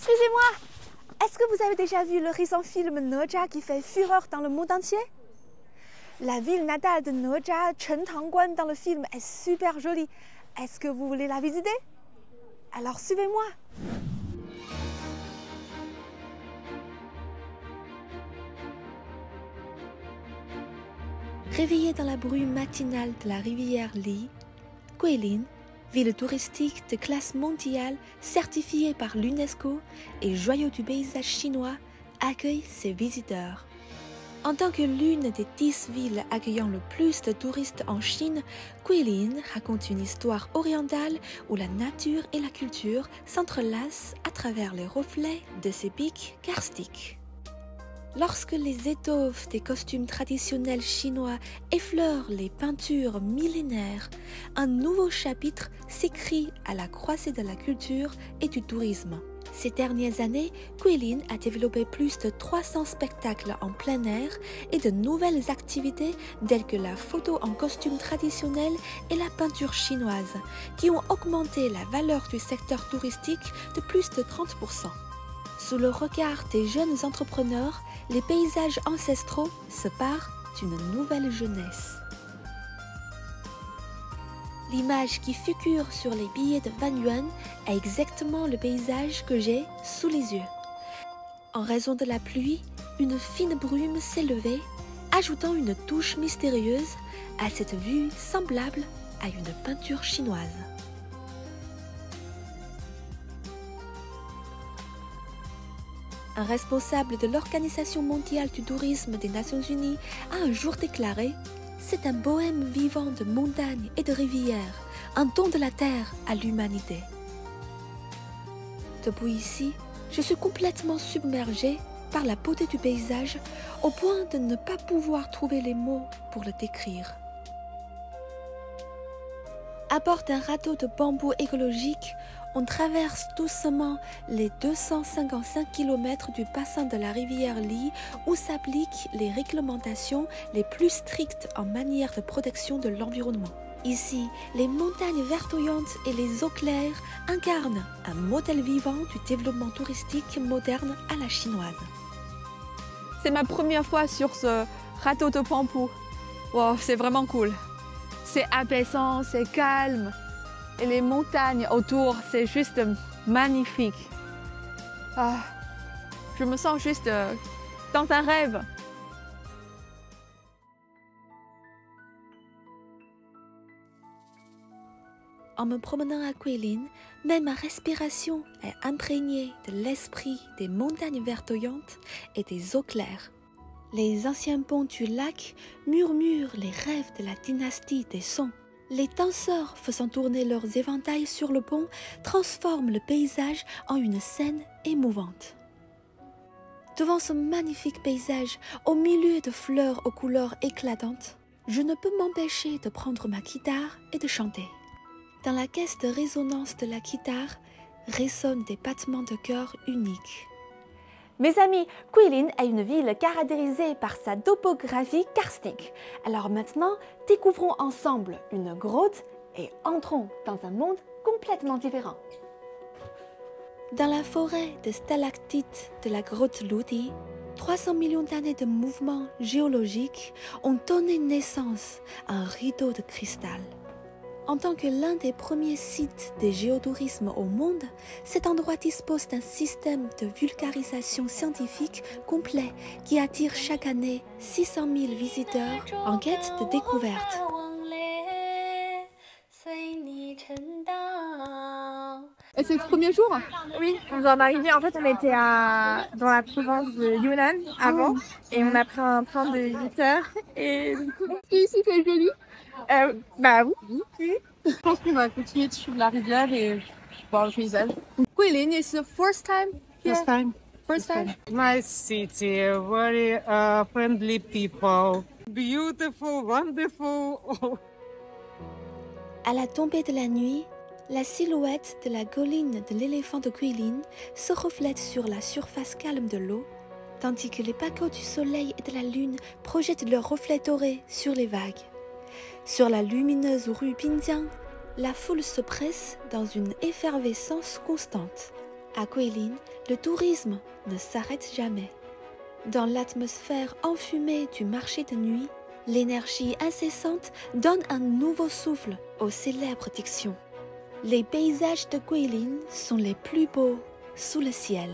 Suivez-moi! Est-ce que vous avez déjà vu le récent film Naja qui fait fureur dans le monde entier? La ville natale de Naja, Chentangguan dans le film, est super jolie. Est-ce que vous voulez la visiter? Alors suivez-moi! Réveillée dans la brume matinale de la rivière Li, Guilin, ville touristique de classe mondiale certifiée par l'UNESCO et joyau du paysage chinois, accueille ses visiteurs. En tant que l'une des 10 villes accueillant le plus de touristes en Chine, Guilin raconte une histoire orientale où la nature et la culture s'entrelacent à travers les reflets de ses pics karstiques. Lorsque les étoffes des costumes traditionnels chinois effleurent les peintures millénaires, un nouveau chapitre s'écrit à la croisée de la culture et du tourisme. Ces dernières années, Guilin a développé plus de 300 spectacles en plein air et de nouvelles activités telles que la photo en costume traditionnel et la peinture chinoise, qui ont augmenté la valeur du secteur touristique de plus de 30%. Sous le regard des jeunes entrepreneurs, les paysages ancestraux se parent d'une nouvelle jeunesse. L'image qui figure sur les billets de 20 yuan est exactement le paysage que j'ai sous les yeux. En raison de la pluie, une fine brume s'élevait, ajoutant une touche mystérieuse à cette vue semblable à une peinture chinoise. Un responsable de l'Organisation mondiale du tourisme des Nations Unies a un jour déclaré « C'est un bohème vivant de montagnes et de rivières, un don de la terre à l'humanité. » Depuis ici, je suis complètement submergée par la beauté du paysage au point de ne pas pouvoir trouver les mots pour le décrire. À bord d'un radeau de bambou écologique, on traverse doucement les 255 km du bassin de la rivière Li où s'appliquent les réglementations les plus strictes en matière de protection de l'environnement. Ici, les montagnes verdoyantes et les eaux claires incarnent un modèle vivant du développement touristique moderne à la chinoise. C'est ma première fois sur ce radeau de bambou. Wow, c'est vraiment cool. C'est apaisant, c'est calme. Et les montagnes autour, c'est juste magnifique. Ah, je me sens juste dans un rêve. En me promenant à Guilin, même ma respiration est imprégnée de l'esprit des montagnes verdoyantes et des eaux claires. Les anciens ponts du lac murmurent les rêves de la dynastie des Song. Les danseurs faisant tourner leurs éventails sur le pont transforment le paysage en une scène émouvante. Devant ce magnifique paysage, au milieu de fleurs aux couleurs éclatantes, je ne peux m'empêcher de prendre ma guitare et de chanter. Dans la caisse de résonance de la guitare résonnent des battements de cœur uniques. Mes amis, Guilin est une ville caractérisée par sa topographie karstique. Alors maintenant, découvrons ensemble une grotte et entrons dans un monde complètement différent. Dans la forêt de stalactites de la grotte Ludi, 300 millions d'années de mouvements géologiques ont donné naissance à un rideau de cristal. En tant que l'un des premiers sites de géotourisme au monde, cet endroit dispose d'un système de vulgarisation scientifique complet qui attire chaque année 600 000 visiteurs en quête de découverte. Et c'est le premier jour? Oui, on vient d'arriver. En fait, on était dans la province de Yunnan avant et on a pris un train de 8 heures. Et Ici, c'est joli. bah oui. Je pense qu'on va continuer de suivre la rivière et voir le paysage. Guilin is the first time here? First time? Nice city, very friendly people, beautiful, wonderful. À la tombée de la nuit, la silhouette de la colline de l'éléphant de Guilin se reflète sur la surface calme de l'eau, tandis que les pacos du soleil et de la lune projettent leurs reflets dorés sur les vagues. Sur la lumineuse rue Binjiang, la foule se presse dans une effervescence constante. À Guilin, le tourisme ne s'arrête jamais. Dans l'atmosphère enfumée du marché de nuit, l'énergie incessante donne un nouveau souffle aux célèbres dictions. Les paysages de Guilin sont les plus beaux sous le ciel.